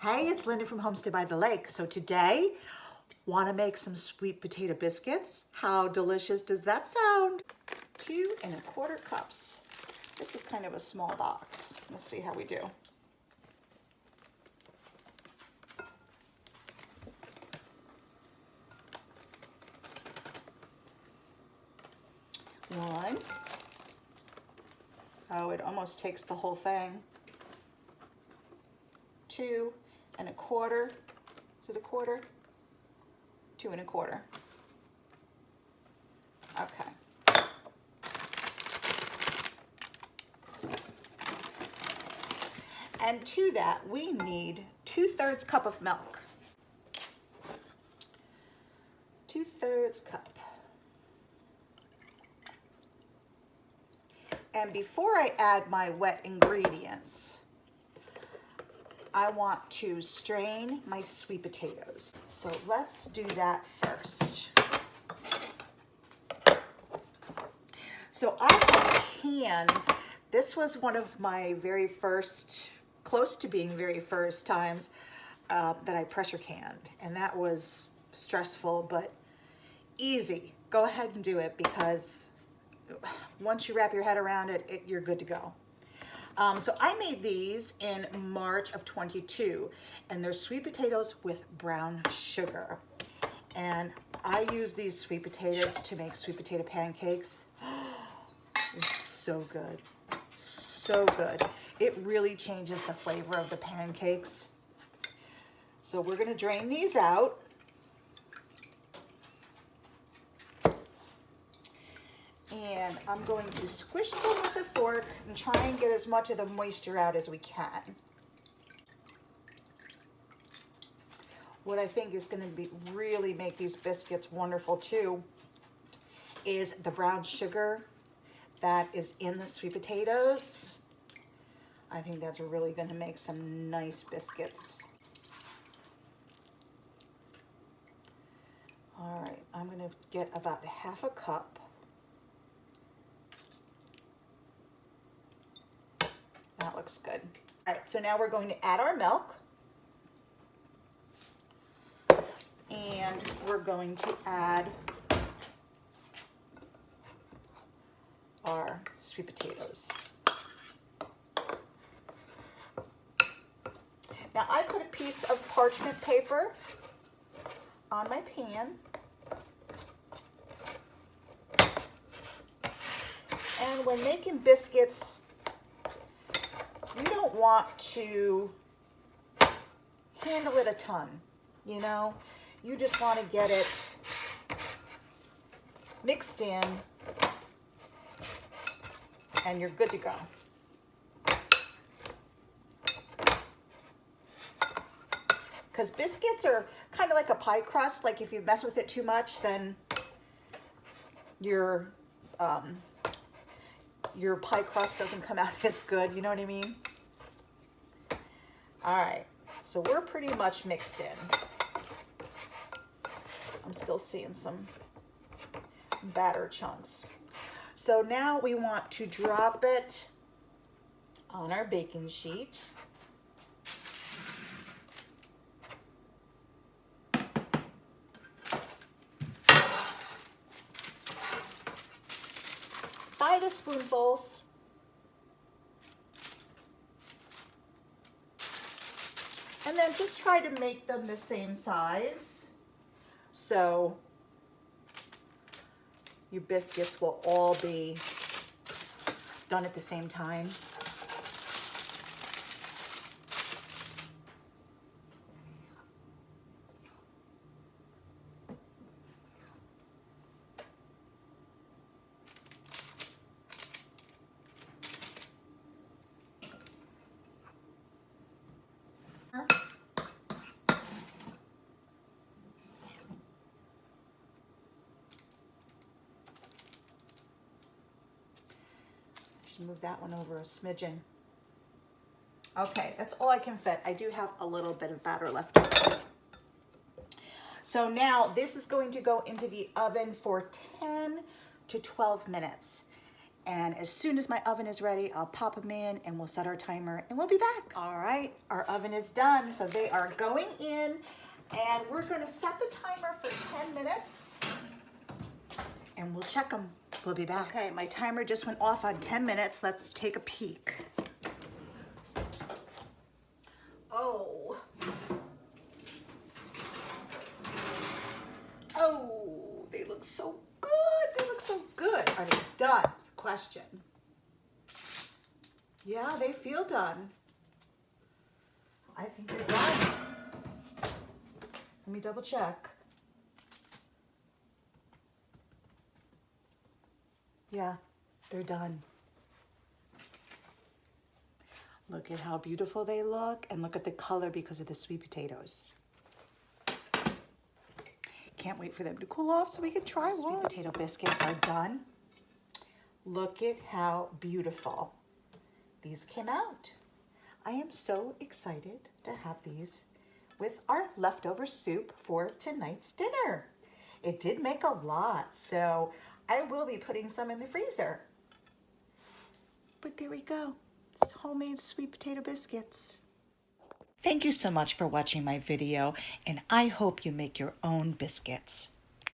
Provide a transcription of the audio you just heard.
Hey, it's Linda from Homestead by the Lake. So today, want to make some sweet potato biscuits? How delicious does that sound? 2 1/4 cups. This is kind of a small box. Let's see how we do. One. Oh, it almost takes the whole thing. 2 1/4. Is it a quarter? 2 1/4. Okay. And to that, we need 2/3 cup of milk. 2/3 cup. And before I add my wet ingredients, I want to strain my sweet potatoes. So let's do that first. So I have a can. This was one of my very first, close to being very first times that I pressure canned. And that was stressful, but easy. Go ahead and do it because once you wrap your head around it, you're good to go. So I made these in March of 22, and they're sweet potatoes with brown sugar. And I use these sweet potatoes to make sweet potato pancakes. It's so good, so good. It really changes the flavor of the pancakes. So we're gonna drain these out. And I'm going to squish them with a fork and try and get as much of the moisture out as we can. What I think is going to be really make these biscuits wonderful too is the brown sugar that is in the sweet potatoes. I think that's really going to make some nice biscuits. All right, I'm going to get about 1/2 cup. That looks good. All right, so now we're going to add our milk. And we're going to add our sweet potatoes. Now I put a piece of parchment paper on my pan. And when making biscuits, you don't want to handle it a ton, you know? You just want to get it mixed in and you're good to go. Because biscuits are kind of like a pie crust. Like if you mess with it too much, then your pie crust doesn't come out as good, you know what I mean? All right, so we're pretty much mixed in. I'm still seeing some batter chunks. So now we want to drop it on our baking sheet. By the spoonfuls. And then just try to make them the same size. So your biscuits will all be done at the same time. Move that one over a smidgen. Okay, that's all I can fit. I do have a little bit of batter left over. So now this is going to go into the oven for 10 to 12 minutes. And as soon as my oven is ready, I'll pop them in and we'll set our timer and we'll be back. All right, our oven is done. So they are going in and we're gonna set the timer for 10 minutes and we'll check them. We'll be back. Okay, my timer just went off on 10 minutes. Let's take a peek. Oh. Oh, they look so good. They look so good. Are they done? It's a question. Yeah, they feel done. I think they're done. Let me double check. Yeah, they're done. Look at how beautiful they look and look at the color because of the sweet potatoes. Can't wait for them to cool off so we can try one. Sweet potato biscuits are done. Look at how beautiful these came out. I am so excited to have these with our leftover soup for tonight's dinner. It did make a lot, so I will be putting some in the freezer. But there we go. It's homemade sweet potato biscuits. Thank you so much for watching my video, and I hope you make your own biscuits.